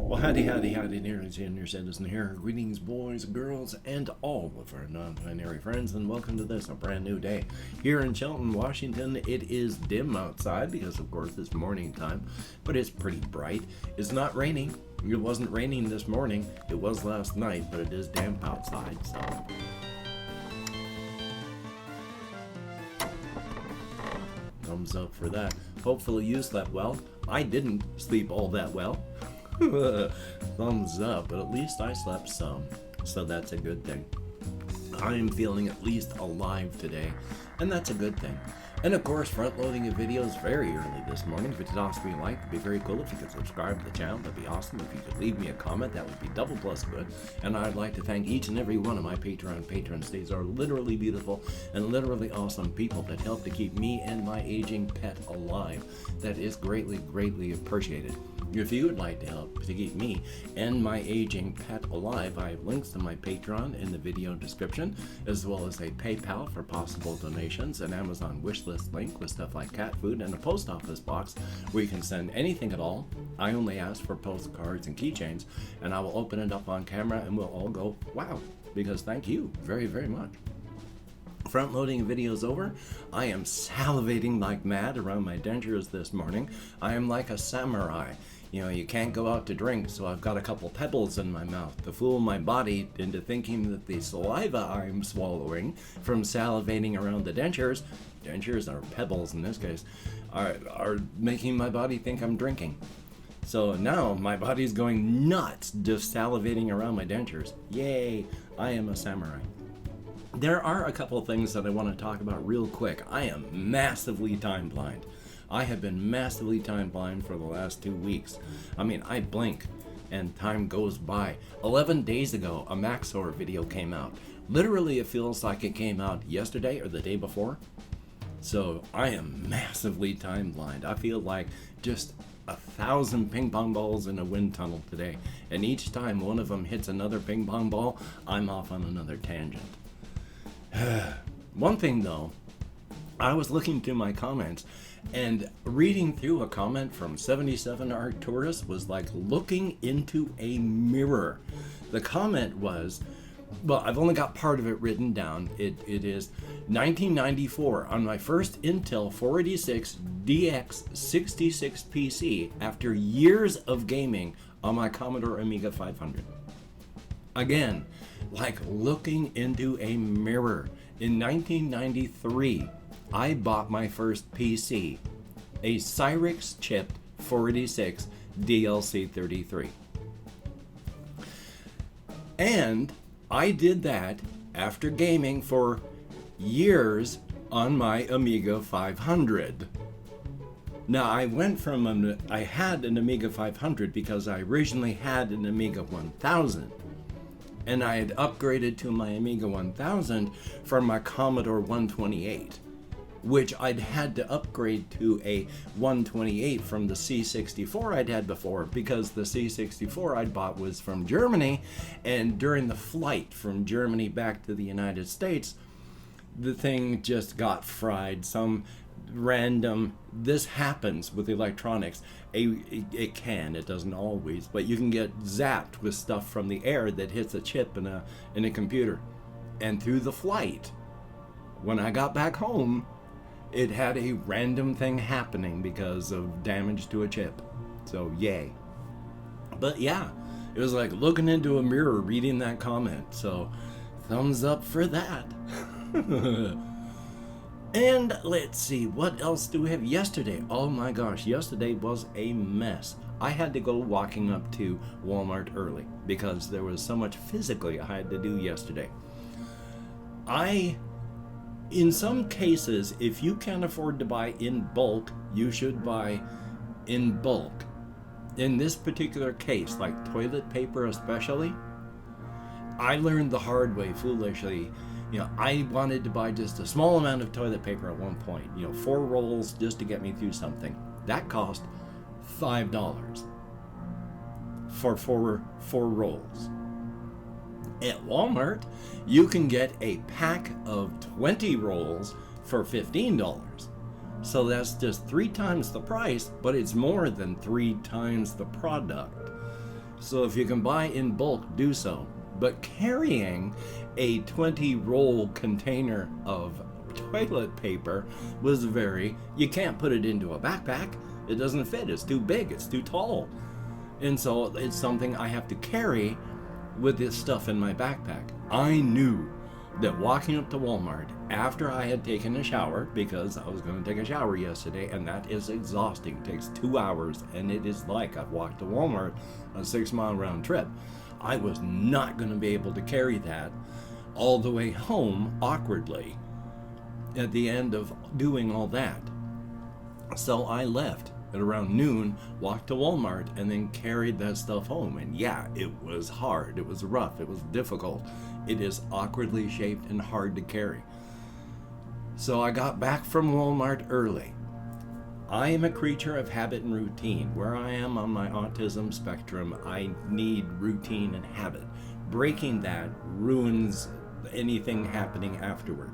Well, howdy, nearly senior citizen here. Greetings, boys, girls, and all of our non-binary friends, and welcome to this, a brand new day. Here in Shelton, Washington, it is dim outside because, of course, it's morning time, but it's pretty bright. It's not raining. It wasn't raining this morning. It was last night, but it is damp outside, so... thumbs up for that. Hopefully you slept well. I didn't sleep all that well. Thumbs up, but at least I slept some, so that's a good thing. I'm feeling at least alive today, and that's a good thing. And of course, front-loading of videos very early this morning. If it's awesome you like, it'd be very cool if you could subscribe to the channel. That'd be awesome. If you could leave me a comment, that would be double plus good. And I'd like to thank each and every one of my Patreon patrons. These are literally beautiful and literally awesome people that help to keep me and my aging pet alive. That is greatly, greatly appreciated. If you would like to help to keep me and my aging pet alive, I have links to my Patreon in the video description, as well as a PayPal for possible donations, an Amazon wishlist link with stuff like cat food, and a post office box where you can send anything at all. I only ask for postcards and keychains, and I will open it up on camera and we'll all go, wow, because thank you very, very much. Front-loading videos over. I am salivating like mad around my dentures this morning. I am like a samurai. You know, you can't go out to drink, so I've got a couple pebbles in my mouth to fool my body into thinking that the saliva I'm swallowing from salivating around the dentures are pebbles in this case, are making my body think I'm drinking. So now my body's going nuts just salivating around my dentures. Yay, I am a samurai. There are a couple things that I want to talk about real quick. I am massively time blind. I have been massively time blind for the last 2 weeks. I mean, I blink and time goes by. 11 days ago, a Maxor video came out. Literally, it feels like it came out yesterday or the day before. So I am massively time blind. I feel like just 1,000 ping pong balls in a wind tunnel today. And each time one of them hits another ping pong ball, I'm off on another tangent. One thing though, I was looking through my comments and reading through a comment from 77 Art Tourist was like looking into a mirror. The comment was, well, I've only got part of it written down. It is 1994 on my first Intel 486 DX66 PC after years of gaming on my Commodore Amiga 500. Again, like looking into a mirror. In 1993, I bought my first PC, a Cyrix chipped 486 DLC33. And I did that after gaming for years on my Amiga 500. Now I went from, I had an Amiga 500 because I originally had an Amiga 1000. And I had upgraded to my Amiga 1000 from my Commodore 128, which I'd had to upgrade to a 128 from the C64 I'd had before, because the C64 I'd bought was from Germany, and during the flight from Germany back to the United States, the thing just got fried. Some random, this happens with electronics. It can, it doesn't always, but you can get zapped with stuff from the air that hits a chip in a computer. And through the flight, when I got back home, it had a random thing happening because of damage to a chip. So yay. But yeah, it was like looking into a mirror reading that comment. So thumbs up for that. And let's see, what else do we have? Yesterday, oh my gosh, yesterday was a mess. I had to go walking up to Walmart early because there was so much physically I had to do yesterday. In some cases, if you can't afford to buy in bulk, you should buy in bulk. In this particular case, like toilet paper especially, I learned the hard way, foolishly. You know, I wanted to buy just a small amount of toilet paper at one point, 4 rolls just to get me through something. That cost $5 for four rolls. At Walmart, you can get a pack of 20 rolls for $15. So that's just 3 times the price, but it's more than 3 times the product. So if you can buy in bulk, do so. But carrying a 20-roll container of toilet paper was you can't put it into a backpack. It doesn't fit. It's too big. It's too tall. And so it's something I have to carry with this stuff in my backpack. I knew that walking up to Walmart after I had taken a shower, because I was going to take a shower yesterday, and that is exhausting. It takes 2 hours, and it is like I've walked to Walmart a 6-mile round trip. I was not going to be able to carry that all the way home awkwardly at the end of doing all that. So I left at around noon, walked to Walmart, and then carried that stuff home. And yeah, it was hard. It was rough. It was difficult. It is awkwardly shaped and hard to carry. So I got back from Walmart early. I am a creature of habit and routine. Where I am on my autism spectrum, I need routine and habit. Breaking that ruins anything happening afterward.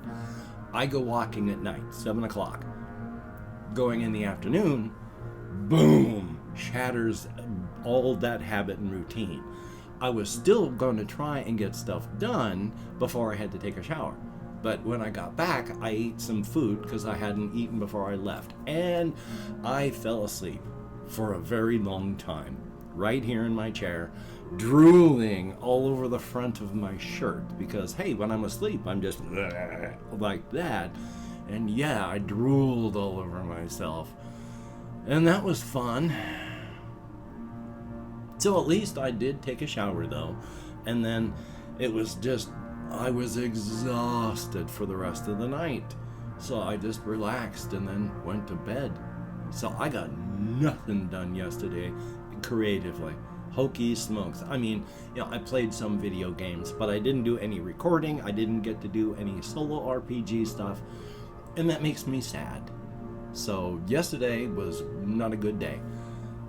I go walking at night, 7 o'clock. Going in the afternoon, boom, shatters all that habit and routine. I was still going to try and get stuff done before I had to take a shower. But when I got back, I ate some food because I hadn't eaten before I left. And I fell asleep for a very long time, right here in my chair, drooling all over the front of my shirt. Because, hey, when I'm asleep, I'm just like that. And yeah, I drooled all over myself. And that was fun. So at least I did take a shower, though. And then it was just, I was exhausted for the rest of the night. So I just relaxed and then went to bed. So I got nothing done yesterday creatively. Hokey smokes. I mean, I played some video games, but I didn't do any recording. I didn't get to do any solo RPG stuff. And that makes me sad. So yesterday was not a good day.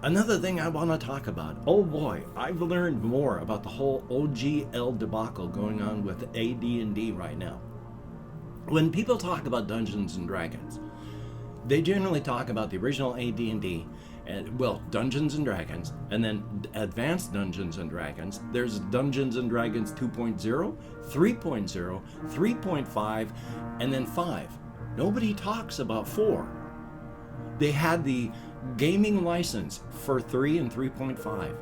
Another thing I want to talk about. Oh boy, I've learned more about the whole OGL debacle going on with AD&D right now. When people talk about Dungeons and Dragons, they generally talk about the original AD&D, and Dungeons and Dragons, and then Advanced Dungeons and Dragons. There's Dungeons and Dragons 2.0, 3.0, 3.5, and then 5. Nobody talks about 4. They had the gaming license for 3 and 3.5.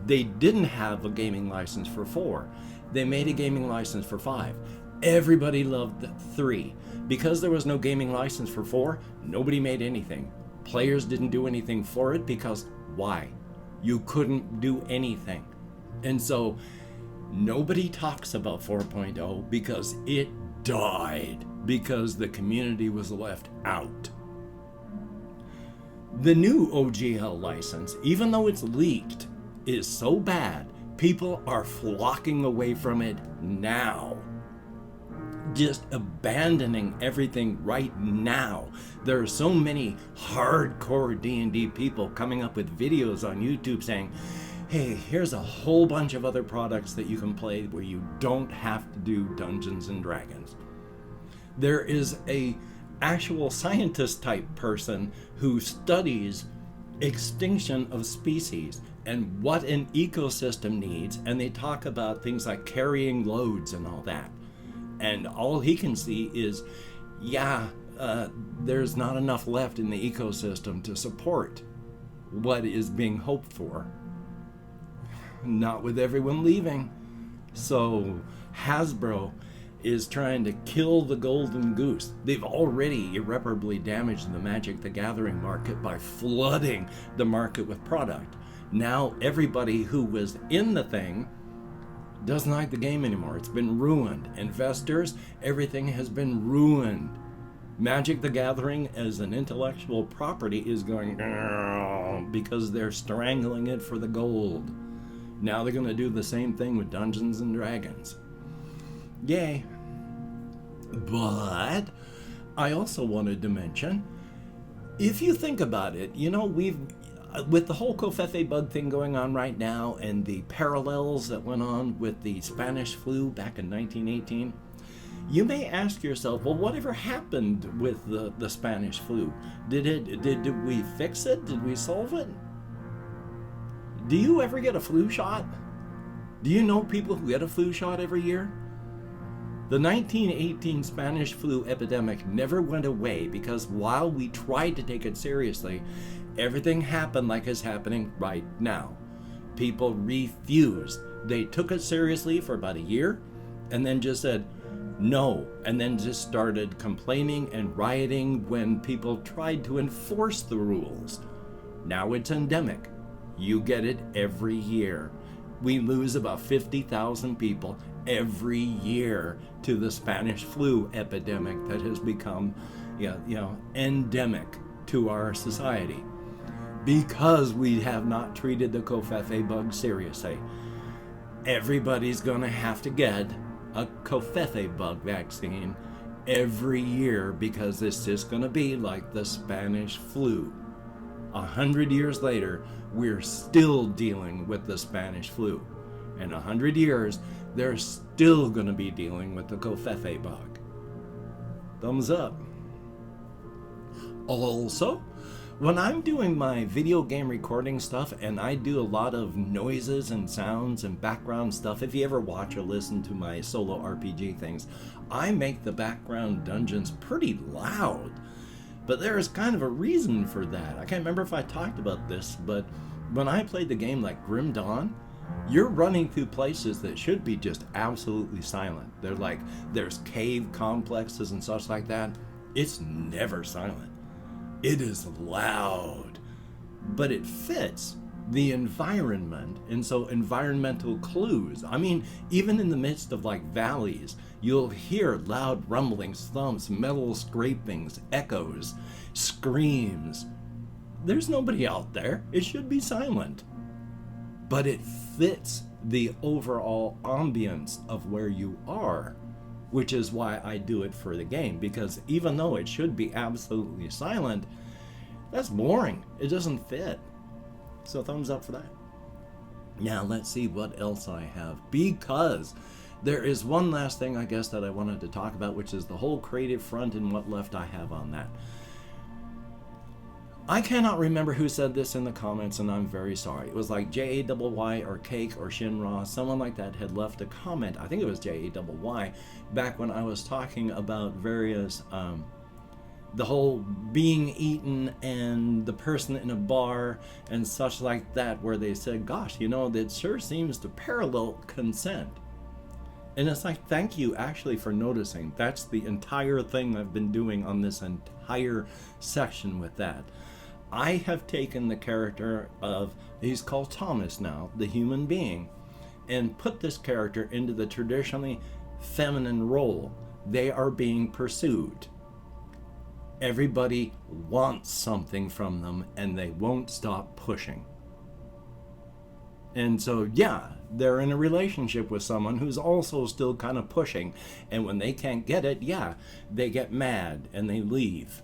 They didn't have a gaming license for 4. They made a gaming license for 5. Everybody loved 3. Because there was no gaming license for 4, nobody made anything. Players didn't do anything for it because why? You couldn't do anything. And so nobody talks about 4.0 because it died, because the community was left out. The new OGL license, even though it's leaked, is so bad, people are flocking away from it now. Just abandoning everything right now. There are so many hardcore D&D people coming up with videos on YouTube saying, hey, here's a whole bunch of other products that you can play where you don't have to do Dungeons and Dragons. There is a actual scientist type person who studies extinction of species and what an ecosystem needs, and they talk about things like carrying loads and all that. And all he can see is, there's not enough left in the ecosystem to support what is being hoped for. Not with everyone leaving. So Hasbro is trying to kill the golden goose. They've already irreparably damaged the Magic the Gathering market by flooding the market with product. Now everybody who was in the thing doesn't like the game anymore. It's been ruined. Investors, everything has been ruined. Magic the Gathering as an intellectual property is going because they're strangling it for the gold. Now they're going to do the same thing with Dungeons and Dragons. Yay. But I also wanted to mention, if you think about it, we've with the whole Covfefe bug thing going on right now and the parallels that went on with the Spanish flu back in 1918, you may ask yourself, well, whatever happened with the Spanish flu? Did we fix it? Did we solve it? Do you ever get a flu shot? Do you know people who get a flu shot every year? The 1918 Spanish flu epidemic never went away because while we tried to take it seriously, everything happened like it's happening right now. People refused. They took it seriously for about a year and then just said no, and then just started complaining and rioting when people tried to enforce the rules. Now it's endemic. You get it every year. We lose about 50,000 people every year to the Spanish flu epidemic that has become, endemic to our society because we have not treated the Covfefe bug seriously. Everybody's gonna have to get a Covfefe bug vaccine every year because it's just gonna be like the Spanish flu. 100 years later, we're still dealing with the Spanish flu. In 100 years, they're still going to be dealing with the Covfefe bug. Thumbs up. Also, when I'm doing my video game recording stuff and I do a lot of noises and sounds and background stuff, if you ever watch or listen to my solo RPG things, I make the background dungeons pretty loud. But there's kind of a reason for that. I can't remember if I talked about this, but when I played the game like Grim Dawn, you're running through places that should be just absolutely silent. They're like, there's cave complexes and such like that. It's never silent. It is loud, but it fits the environment. And so environmental clues. I mean, even in the midst of like valleys, you'll hear loud rumblings, thumps, metal scrapings, echoes, screams. There's nobody out there. It should be silent. But it fits the overall ambience of where you are, which is why I do it for the game, because even though it should be absolutely silent, that's boring. It doesn't fit. So thumbs up for that. Now let's see what else I have, because there is one last thing I guess that I wanted to talk about, which is the whole creative front and what left I have on that. I cannot remember who said this in the comments, and I'm very sorry. It was like Jay or Cake or Shinra, someone like that had left a comment. I think it was Jay, back when I was talking about various, the whole being eaten and the person in a bar and such like that, where they said, gosh, that sure seems to parallel consent. And it's like, thank you actually for noticing. That's the entire thing I've been doing on this entire section with that. I have taken the character of, he's called Thomas now, the human being, and put this character into the traditionally feminine role. They are being pursued. Everybody wants something from them and they won't stop pushing. And so, yeah, they're in a relationship with someone who's also still kind of pushing. And when they can't get it, yeah, they get mad and they leave.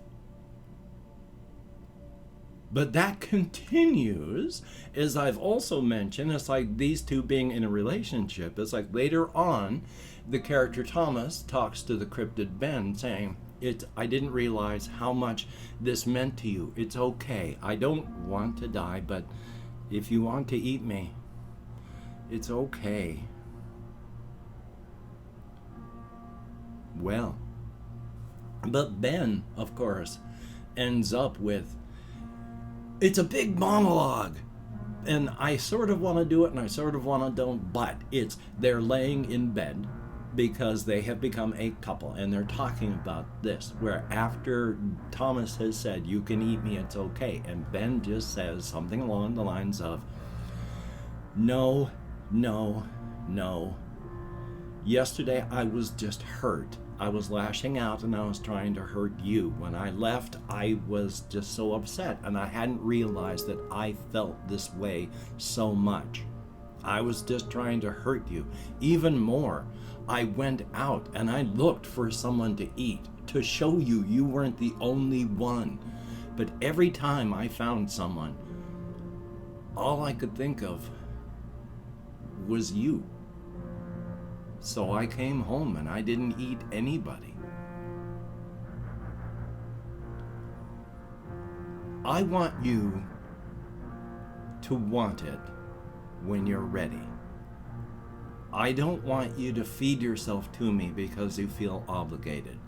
But that continues, as I've also mentioned. It's like these two being in a relationship. It's like later on, the character Thomas talks to the Cryptid Ben saying, I didn't realize how much this meant to you. It's okay. I don't want to die, but if you want to eat me, it's okay. Well, but Ben, of course, ends up with, it's a big monologue, and I sort of want to do it and I sort of want to don't, but they're laying in bed because they have become a couple and they're talking about this, where after Thomas has said, you can eat me, it's okay, and Ben just says something along the lines of, no, yesterday I was just hurt. I was lashing out and I was trying to hurt you. When I left, I was just so upset and I hadn't realized that I felt this way so much. I was just trying to hurt you. Even more, I went out and I looked for someone to eat, to show you you weren't the only one. But every time I found someone, all I could think of was you. So I came home and I didn't eat anybody. I want you to want it when you're ready. I don't want you to feed yourself to me because you feel obligated.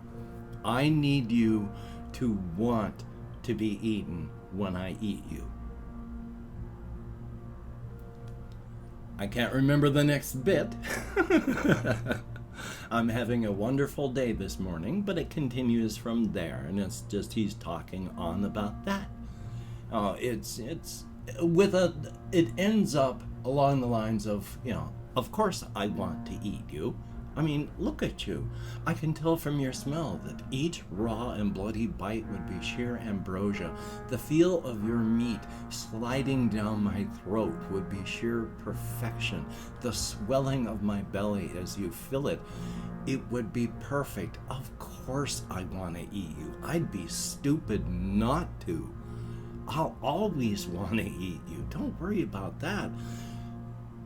I need you to want to be eaten when I eat you. I can't remember the next bit. I'm having a wonderful day this morning, but it continues from there, and it's just he's talking on about that. It ends up along the lines of, of course I want to eat you. I mean, look at you. I can tell from your smell that each raw and bloody bite would be sheer ambrosia. The feel of your meat sliding down my throat would be sheer perfection. The swelling of my belly as you fill it, it would be perfect. Of course I want to eat you. I'd be stupid not to. I'll always want to eat you. Don't worry about that.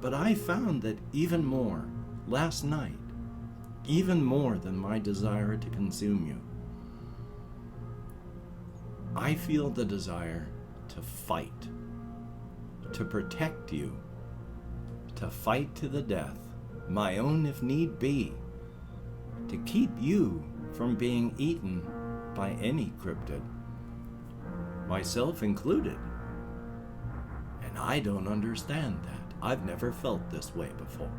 But I found that even more last night, even more than my desire to consume you, I feel the desire to fight, to protect you, to fight to the death, my own if need be, to keep you from being eaten by any cryptid, myself included. And I don't understand that. I've never felt this way before.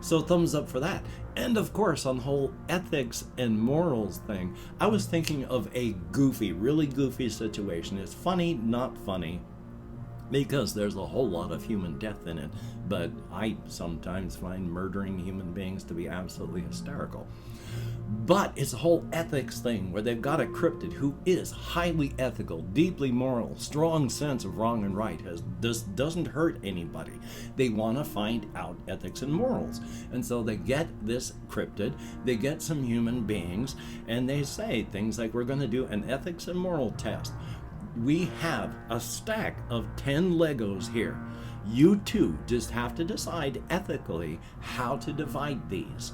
So thumbs up for that. And of course, on the whole ethics and morals thing, I was thinking of a really goofy situation. It's funny, not funny, because there's a whole lot of human death in it. But I sometimes find murdering human beings to be absolutely hysterical. But it's a whole ethics thing where they've got a cryptid who is highly ethical, deeply moral, strong sense of wrong and right, doesn't hurt anybody. They want to find out ethics and morals. And so they get this cryptid, they get some human beings, and they say things like, we're going to do an ethics and moral test. We have a stack of 10 Legos here. You two just have to decide ethically how to divide these.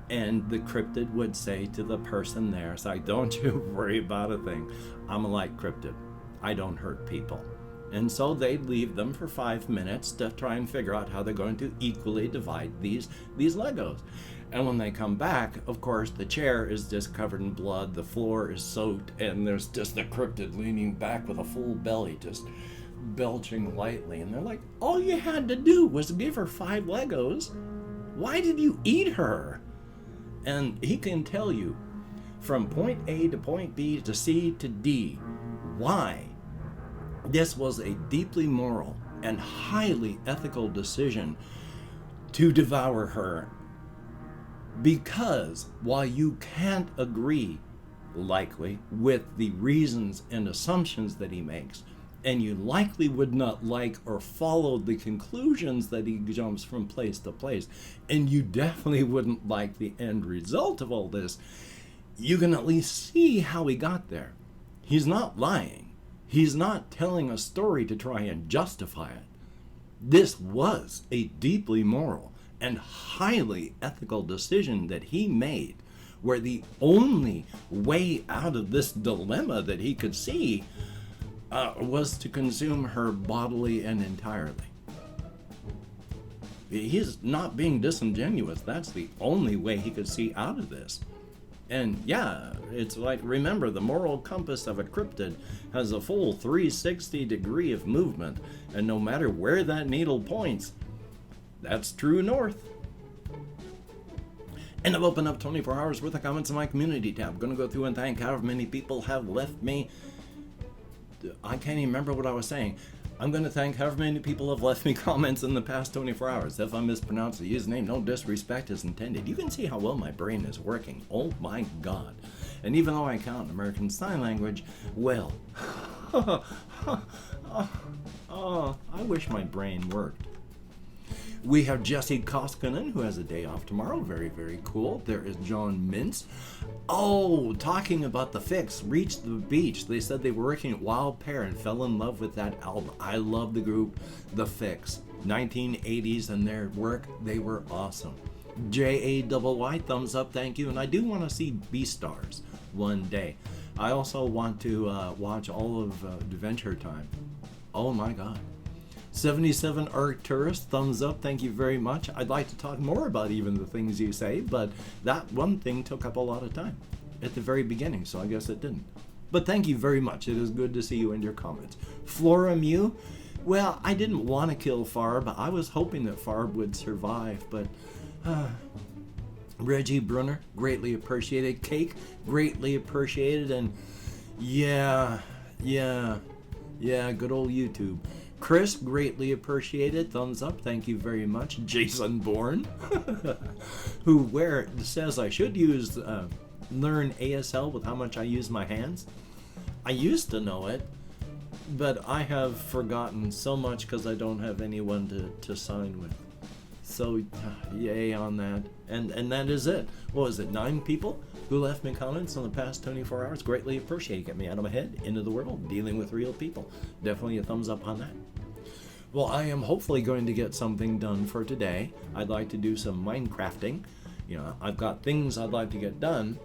And the cryptid would say to the person there, it's like, don't you worry about a thing. I'm a light cryptid. I don't hurt people. And so they leave them for 5 minutes to try and figure out how they're going to equally divide these Legos. And when they come back, of course, the chair is just covered in blood, the floor is soaked, and there's just the cryptid leaning back with a full belly, just belching lightly. And they're like, all you had to do was give her 5 Legos. Why did you eat her? And he can tell you from point A to point B to C to D why this was a deeply moral and highly ethical decision to devour her. Because while you can't agree, likely, with the reasons and assumptions that he makes, and you likely would not like or follow the conclusions that he jumps from place to place, and you definitely wouldn't like the end result of all this, you can at least see how he got there. He's not lying. He's not telling a story to try and justify it. This was a deeply moral and highly ethical decision that he made, where the only way out of this dilemma that he could see was to consume her bodily and entirely. He's not being disingenuous. That's the only way he could see out of this. And yeah, it's like, remember, the moral compass of a cryptid has a full 360 degree of movement, and no matter where that needle points, that's true north. And I've opened up 24 hours worth of comments in my community tab. I'm going to go through and thank however many people have left me. I can't even remember what I was saying. I'm going to thank however many people have left me comments in the past 24 hours. If I mispronounce the username, no disrespect is intended. You can see how well my brain is working. Oh my God. And even though I count American Sign Language, well, I wish my brain worked. We have Jesse Koskinen, who has a day off tomorrow. Very, very cool. There is John Mintz. Oh, talking about the Fix, Reach the Beach. They said they were working at Wild Pear and fell in love with that album. I love the group The Fix. 1980s and their work, they were awesome. JAYY, thumbs up, thank you. And I do want to see Beastars one day. I also want to watch all of Adventure Time. Oh my God. 77 Arcturus, thumbs up, thank you very much. I'd like to talk more about even the things you say, but that one thing took up a lot of time at the very beginning, so I guess it didn't. But thank you very much. It is good to see you and your comments. Flora Mew, well, I didn't want to kill Farb. I was hoping that Farb would survive, but Reggie Brunner, greatly appreciated. Cake, greatly appreciated. And yeah, good old YouTube. Chris, greatly appreciated. Thumbs up, thank you very much. Jason Bourne, who says I should use learn ASL with how much I use my hands. I used to know it, but I have forgotten so much because I don't have anyone to sign with. So yay on that. And that is it. What was it, 9 people who left me comments in the past 24 hours? Greatly appreciate it. Get me out of my head, into the world, dealing with real people. Definitely a thumbs up on that. Well, I am hopefully going to get something done for today. I'd like to do some Minecrafting. You know, I've got things I'd like to get done.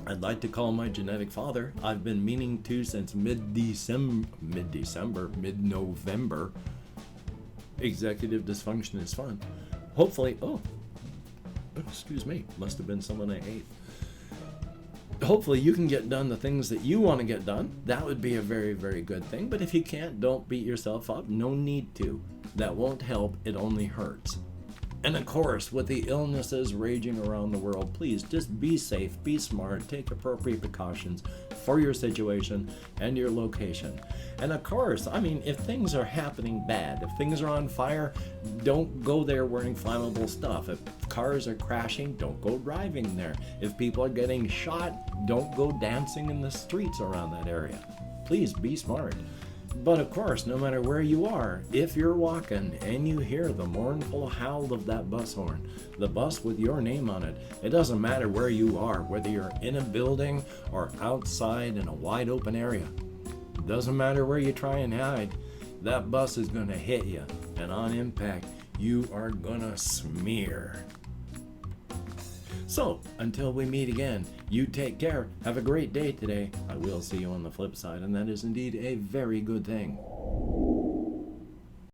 I'd like to call my genetic father. I've been meaning to since mid-November. Executive dysfunction is fun. Hopefully, excuse me, must have been someone I ate. Hopefully you can get done the things that you want to get done. That would be a very, very good thing. But if you can't, don't beat yourself up. No need to. That won't help. It only hurts. And of course, with the illnesses raging around the world, please just be safe, be smart, take appropriate precautions for your situation and your location. And of course, I mean, if things are happening bad, if things are on fire, don't go there wearing flammable stuff. If cars are crashing, don't go driving there. If people are getting shot, don't go dancing in the streets around that area. Please be smart. But of course, no matter where you are, if you're walking and you hear the mournful howl of that bus horn, the bus with your name on it, it doesn't matter where you are, whether you're in a building or outside in a wide open area. It doesn't matter where you try and hide, that bus is going to hit you, and on impact, you are going to smear. So, until we meet again, you take care. Have a great day today. I will see you on the flip side, and that is indeed a very good thing.